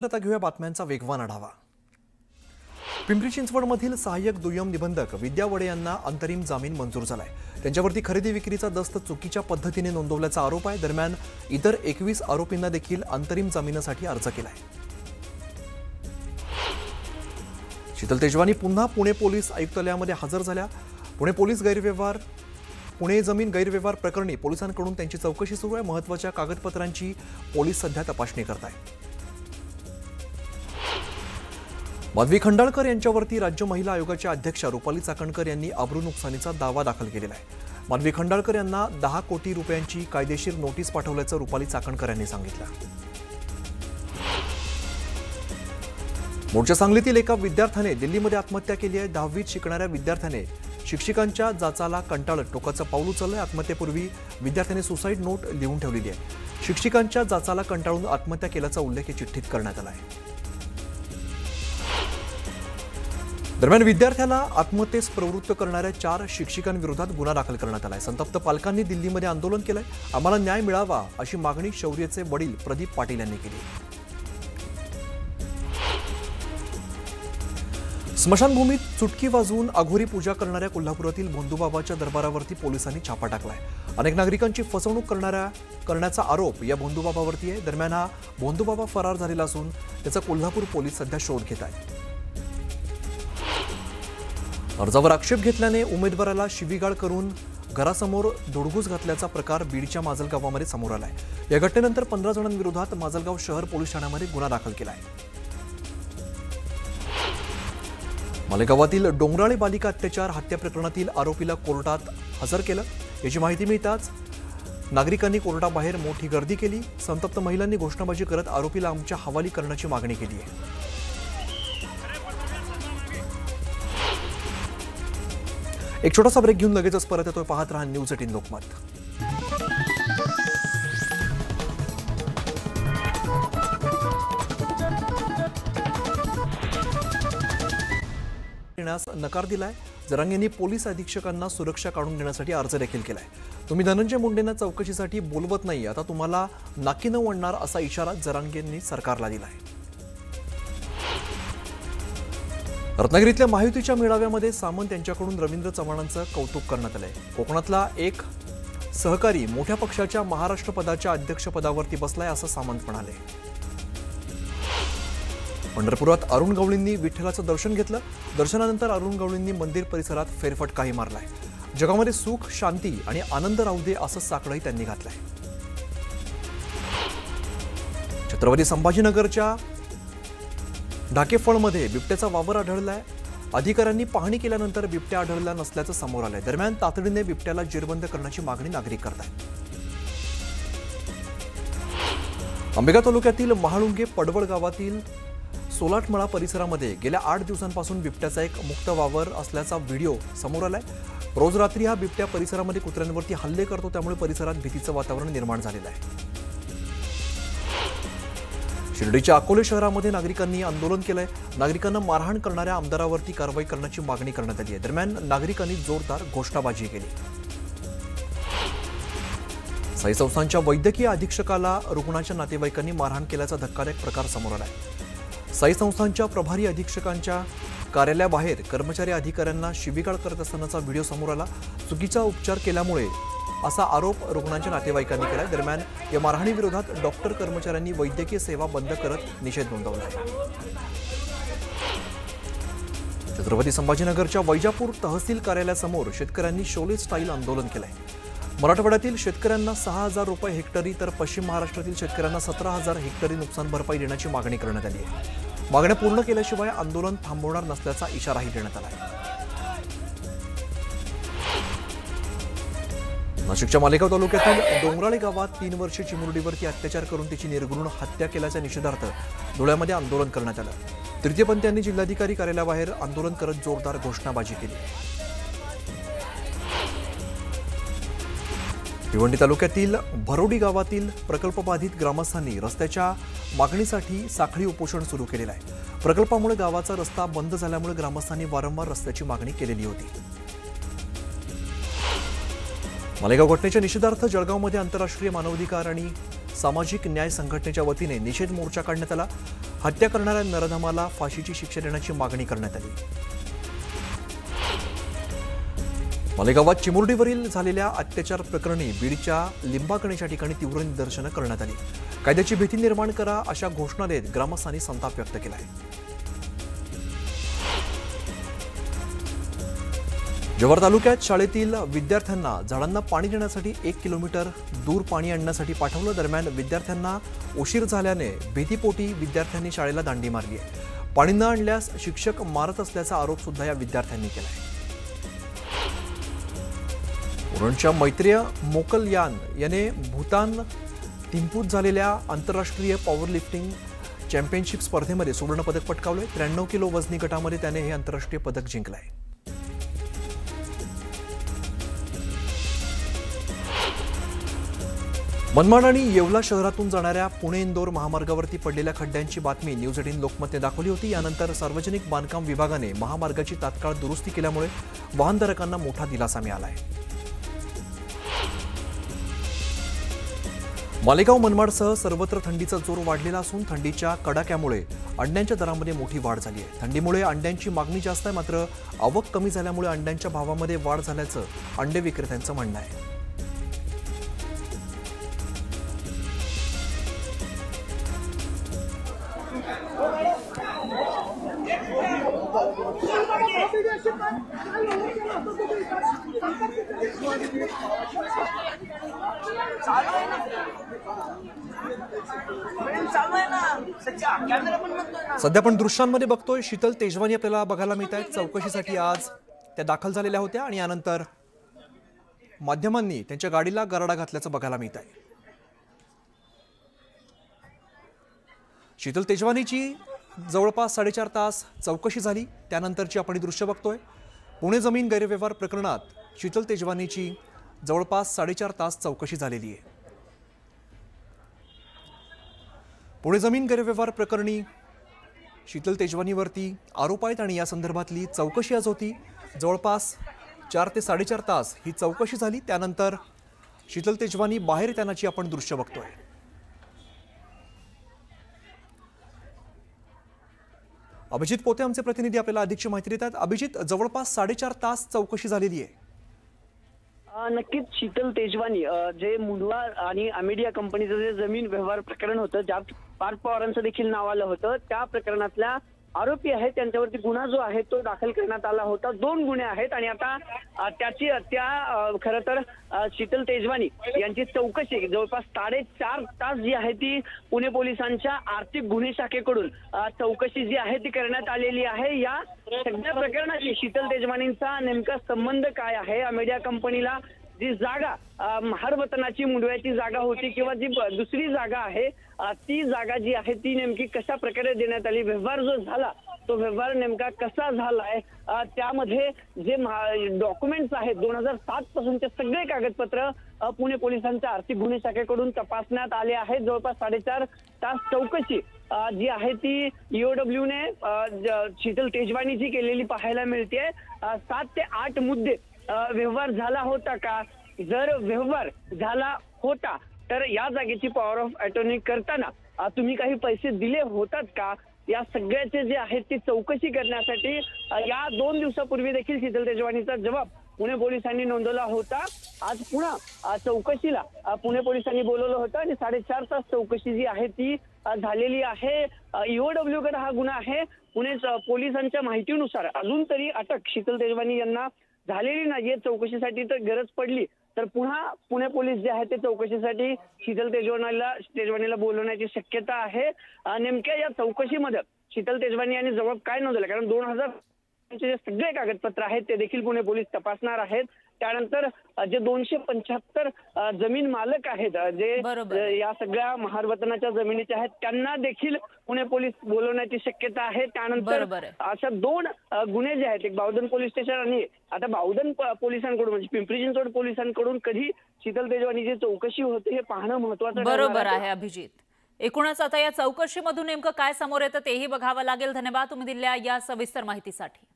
आता घेऊया बातम्यांचा वेगवान आढावा। पिंपरी चिंचवडमधील सहाय्यक दुय्यम निबंधक विद्या वडे यांना अंतरिम जामीन मंजूर झालाय। त्यांच्यावरती खरेदी विक्रीचा दस्त चुकीच्या पद्धतीने नोंदवल्याचा आरोप आहे। दरम्यान इतर 21 आरोपींना देखील अंतरिम जामिनासाठी अर्ज केलाय। शीतल तेजवानी पुन्हा पुणे पोलीस आयुक्तालयामध्ये हजर झाल्या। पुणे जमीन गैरव्यवहार प्रकरणी पोलिसांकडून त्यांची चौकशी सुरू आहे। महत्त्वाच्या कागदपत्रांची पोलीस सध्या तपासणी करत आहेत। माधवी खंडाळकर यांच्यावरती राज्य महिला आयोगाच्या अध्यक्षा रुपाली चाकणकर यांनी अब्रू नुकसानीचा दावा दाखल केलेला आहे। माधवी खंडाळकर यांना 10 कोटी रुपयांची कायदेशीर नोटीस पाठवल्याचं रुपाली चाकणकर यांनी सांगितलं। मूळच्या सांगलीतील एका विद्यार्थ्याने दिल्लीमध्ये आत्महत्या केली आहे। 10वीत शिकणाऱ्या विद्यार्थ्याने शिक्षिकांच्या जाचाला कंटाळत टोकाचं पाऊल उचललंय। आत्महत्येपूर्वी विद्यार्थ्याने सुसाईड नोट लिहून ठेवलेली आहे। शिक्षिकांच्या जाचाला कंटाळून आत्महत्या केल्याचा उल्लेख या चिठ्ठीत करण्यात आला आहे। दरम्यान विद्यार्थ्याला आत्महत्येस प्रवृत्त करणाऱ्या 4 शिक्षिकांविरोधात गुन्हा दाखल करण्यात आलाय। संतप्त पालकांनी दिल्लीमध्ये आंदोलन केलंय। आम्हाला न्याय मिळावा अशी मागणी शौर्यचे वडील प्रदीप पाटील यांनी केली। स्मशानभूमीत चुटकी वाजवून अघोरी पूजा करणाऱ्या कोल्हापुरातील भोंदूबाबाच्या दरबारावरती पोलिसांनी छापा टाकलाय। अनेक नागरिकांची फसवणूक करण्याचा आरोप या भोंदूबाबावरती आहे। दरम्यान हा भोंदूबाबा फरार झालेला असून त्याचा कोल्हापूर पोलीस सध्या शोध घेत आहेत। अर्जावर आक्षेप घेतल्याने उमेदवाराला शिवीगाळ करून घरासमोर धुडगूस घातल्याचा प्रकार बीडच्या माजलगावामध्ये समोर आलाय। या घटनेनंतर 15 जणांविरोधात माजलगाव शहर पोलीस ठाण्यामध्ये गुन्हा दाखल केलाय। मालेगावातील डोंगराळे बालिका अत्याचार हत्या प्रकरणातील आरोपीला कोर्टात हजर केलं। याची माहिती मिळताच नागरिकांनी कोर्टाबाहेर मोठी गर्दी केली। संतप्त महिलांनी घोषणाबाजी करत आरोपीला आमच्या हवाली करण्याची मागणी केली आहे। एक छोटासा ब्रेक घेऊन लगेचच परत येतोय। पाहत रहा न्यूज 18 लोकमत। नकार दिलाय। जरांगेंनी पोलीस अधीक्षकांना सुरक्षा काढून देण्यासाठी अर्ज देखील केलाय। तुम्ही धनंजय मुंडेंना चौकशीसाठी बोलवत नाही, आता तुम्हाला नाकी न वळणार असा इशारा जरांगेंनी सरकारला दिलाय। रत्नागिरीतल्या महायुतीच्या मेळाव्यामध्ये सामंत यांच्याकडून रवींद्र चव्हाणांचं कौतुक करण्यात आलंय। कोकणातला एक सहकारी मोठ्या पक्षाच्या महाराष्ट्र पदाच्या अध्यक्षपदावरती बसलाय असं सामंत म्हणाले। पंढरपुरात अरुण गवळींनी विठ्ठलाचं दर्शन घेतलं। दर्शनानंतर अरुण गवळींनी मंदिर परिसरात फेरफटकाही मारलाय। जगामध्ये सुख, शांती आणि आनंद राहू दे असं साकडंही त्यांनी घातलंय। छत्रपती संभाजीनगरच्या ढाकेफळमध्ये बिबट्याचा वावर आढळलाय। अधिकाऱ्यांनी पाहणी केल्यानंतर बिबट्या आढळला नसल्याचं समोर आलंय। दरम्यान तातडीने बिबट्याला जेरबंद करण्याची मागणी नागरिक करतायत। अंबेगाव तालुक्यातील महाळुंगे पडवळ गावातील सोलाटमळा परिसरामध्ये गेल्या 8 दिवसांपासून बिबट्याचा एक मुक्त वावर असल्याचा व्हिडिओ समोर आलाय। रोज रात्री हा बिबट्या परिसरामध्ये कुत्र्यांवरती हल्ले करतो, त्यामुळे परिसरात भीतीचं वातावरण निर्माण झालेलं आहे। शिर्डीच्या अकोले शहरामध्ये नागरिकांनी आंदोलन केलंय। नागरिकांना मारहाण करणाऱ्या आमदारावरती कारवाई करण्याची मागणी करण्यात आली आहे। दरम्यान नागरिकांनी जोरदार घोषणाबाजी केली। साई संस्थांच्या वैद्यकीय अधीक्षकाला रुग्णाच्या नातेवाईकांनी मारहाण केल्याचा धक्कादायक प्रकार समोर आलाय। साई संस्थांच्या प्रभारी अधीक्षकांच्या कार्यालयाबाहेर कर्मचारी अधिकाऱ्यांना शिवीगाळ करत असतानाचा व्हिडिओ समोर आला। चुकीचा उपचार केल्यामुळे असा आरोप रुग्णांच्या नातेवाईकांनी केला। दरम्यान या मारहाणीविरोधात डॉक्टर कर्मचाऱ्यांनी वैद्यकीय सेवा बंद करत निषेध नोंदवला आहे। छत्रपती संभाजीनगरच्या वैजापूर तहसील कार्यालयासमोर शेतकऱ्यांनी शोले स्टाईल आंदोलन केलंय। मराठवाड्यातील शेतकऱ्यांना 6,000 रुपये हेक्टरी तर पश्चिम महाराष्ट्रातील शेतकऱ्यांना 17,000 हेक्टरी नुकसान भरपाई देण्याची मागणी करण्यात आली आहे। मागण्या पूर्ण केल्याशिवाय आंदोलन थांबवणार नसल्याचा इशाराही देण्यात आला आहे। नाशिकच्या मालेगाव तालुक्यातील डोंगराळे गावात 3 वर्षीय चिमुरडीवरती अत्याचार करून तिची निर्घृण हत्या केल्याच्या निषेधार्थ धुळ्यामध्ये आंदोलन करण्यात आलं। तृतीयपंथीयांनी जिल्हाधिकारी कार्यालयाबाहेर आंदोलन करत जोरदार घोषणाबाजी केली। भिवंडी तालुक्यातील भरोडी गावातील प्रकल्पबाधित ग्रामस्थांनी रस्त्याच्या मागणीसाठी साखळी उपोषण सुरू केलेलं आहे। प्रकल्पामुळे गावाचा रस्ता बंद झाल्यामुळे ग्रामस्थांनी वारंवार रस्त्याची मागणी केलेली होती। मालेगाव घटनेच्या निषेधार्थ जळगावमध्ये आंतरराष्ट्रीय मानवाधिकार आणि सामाजिक न्याय संघटनेच्या वतीने निषेध मोर्चा काढण्यात आला। हत्या करणाऱ्या नराधमाला फाशीची शिक्षा देण्याची मागणी करण्यात आली। मालेगावात चिमुरडीवरील झालेल्या अत्याचार प्रकरणी बीडच्या लिंबागणेश या ठिकाणी तीव्र निदर्शनं करण्यात आली। कायद्याची भीती निर्माण करा अशा घोषणा देत ग्रामस्थांनी संताप व्यक्त केला आहे। जव्हार तालुक्यात शाळेतील विद्यार्थ्यांना झाडांना पाणी देण्यासाठी 1 किलोमीटर दूर पाणी आणण्यासाठी पाठवलं। दरम्यान विद्यार्थ्यांना उशीर झाल्याने भीतीपोटी विद्यार्थ्यांनी शाळेला दांडी मारली आहे। पाणी न आणल्यास शिक्षक मारत असल्याचा आरोप सुद्धा या विद्यार्थ्यांनी केला आहे। उरणच्या मैत्रेय मोकलयान याने भूतान थिम्पूत झालेल्या आंतरराष्ट्रीय पॉवरलिफ्टिंग चॅम्पियनशिप स्पर्धेमध्ये सुवर्णपदक पटकावले। 93 किलो वजनी गटामध्ये त्याने हे आंतरराष्ट्रीय पदक जिंकले आहे। मनमाड आणि येवला शहरातून जाणाऱ्या पुणे इंदोर महामार्गावरती पडलेल्या खड्ड्यांची बातमी न्यूज 18 लोकमतने दाखवली होती। यानंतर सार्वजनिक बांधकाम विभागाने महामार्गाची तात्काळ दुरुस्ती केल्यामुळे वाहनधारकांना मोठा दिलासा मिळाला आहे। मालेगाव मनमाडसह सर्वत्र थंडीचा जोर वाढलेला असून थंडीच्या कडाक्यामुळे अंड्यांच्या दरामध्ये मोठी वाढ झाली आहे। थंडीमुळे अंड्यांची मागणी जास्त आहे, मात्र आवक कमी झाल्यामुळे अंड्यांच्या भावामध्ये वाढ झाल्याचं अंडे विक्रेत्यांचं म्हणणं आहे। सध्या आपण दृश्यांमध्ये बघतोय शीतल तेजवानी आपल्याला बघायला मिळत आहेत। चौकशीसाठी आज त्या दाखल झालेल्या होत्या आणि यानंतर माध्यमांनी त्यांच्या गाडीला गराडा घातल्याचं बघायला मिळत आहे। शीतल तेजवानीची जवळपास 4.5 तास चौकशी झाली, त्यानंतरची आपण दृश्य बघतोय। पुणे जमीन गैरव्यवहार प्रकरणात शीतल तेजवानीची जवळपास 4.5 तास चौकशी झालेली आहे। पुणे जमीन गैरव्यवहार प्रकरणी शीतल तेजवानीवरती आरोप आहेत आणि या संदर्भातली चौकशी आज होती। जवळपास 4 ते 4.5 तास ही चौकशी झाली, त्यानंतर शीतल तेजवानी बाहेर येतानाची आपण दृश्य बघतोय। अभिजित पोते आमचे प्रतिनिधी आपल्याला अधिकची माहिती देतात। अभिजित, जवळपास 4.5 तास चौकशी झालेली आहे। नक्कीच शीतल तेजवानी जे मुंडवा आणि अमेडिया कंपनीचं जे जमीन व्यवहार प्रकरण होतं, ज्यात पार्थ पवारांचं देखील नाव आलं होतं, त्या प्रकरणातल्या आरोपी आहेत त्यांच्यावरती गुन्हा जो आहे तो दाखल करण्यात आला होता। 2 गुन्हे आहेत आणि आता खरं तर शीतल तेजवानी यांची चौकशी जवळपास 4.5 तास जी आहे ती पुणे पोलिसांच्या आर्थिक गुन्हे शाखेकडून चौकशी जी आहे ती करण्यात आलेली आहे। या सगळ्या प्रकरणाची शीतल तेजवानींचा नेमका संबंध काय आहे, अमेडिया कंपनीला जी जागा महारवतनाची मुंडव्याची जागा होती किंवा जी दुसरी जागा आहे ती जागा जी आहे ती नेमकी कशा प्रकारे देण्यात आली, व्यवहार जो झाला तो व्यवहार नेमका कसा झालाय, त्यामध्ये जे डॉक्युमेंट्स आहेत 2007 पासूनचे सगळे कागदपत्र पुणे पोलिसांच्या आर्थिक गुन्हे शाखेकडून तपासण्यात आले आहेत। जवळपास 4.5 तास चौकशी जी आहे ती ईओडब्ल्यू ने शीतल तेजवानीची केलेली पाहायला मिळते। 7 ते 8 मुद्दे व्यवहार झाला होता का, जर व्यवहार झाला होता तर या जागेची पॉवर ऑफ अटॉर्नी करताना तुम्ही काही पैसे दिले होतात का, या सगळ्याचे जे आहेत ती चौकशी करण्यासाठी या 2 दिवसापूर्वी देखील शीतल तेजवानीचा जबाब पुणे पोलिसांनी नोंदवला होता। आज पुन्हा चौकशीला पुणे पोलिसांनी बोलवलं होतं आणि 4.5 तास चौकशी जी आहे ती झालेली आहे। ईओडब्ल्यू कडे हा गुन्हा आहे। पुणे पोलिसांच्या माहितीनुसार अजून तरी अटक शीतल तेजवानी यांना झालेली नाहीये। चौकशीसाठी तर गरज पडली तर पुन्हा पुणे पोलीस जे आहे ते चौकशीसाठी शीतल तेजवानीला बोलवण्याची शक्यता आहे। नेमक्या या चौकशीमध्ये शीतल तेजवानी यांनी जबाब काय नोंदवला, कारण 2000 जे सगळे कागदपत्र आहेत ते देखील पुणे पोलीस तपासणार आहेत। त्यानंतर जे 275 जमीन मालक आहेत जे या सगळ्या महारवतनाच्या जमिनीचे आहेत त्यांना देखील पुणे पोलीस बोलवण्याची शक्यता आहे। त्यानंतर अशा 2 गुन्हे जे आहेत, एक बावधन पोलीस स्टेशन आणि आता बावधन पोलिसांकडून म्हणजे पिंपरी चिंचवड पोलिसांकडून कधी शीतल तेजवानीची चौकशी होते हे पाहणं महत्त्वाचं बरोबर आहे। अभिजित, एकूणच आता या चौकशीमधून नेमकं काय समोर येतं तेही बघावं लागेल। धन्यवाद तुम्ही दिलेल्या या सविस्तर माहितीसाठी।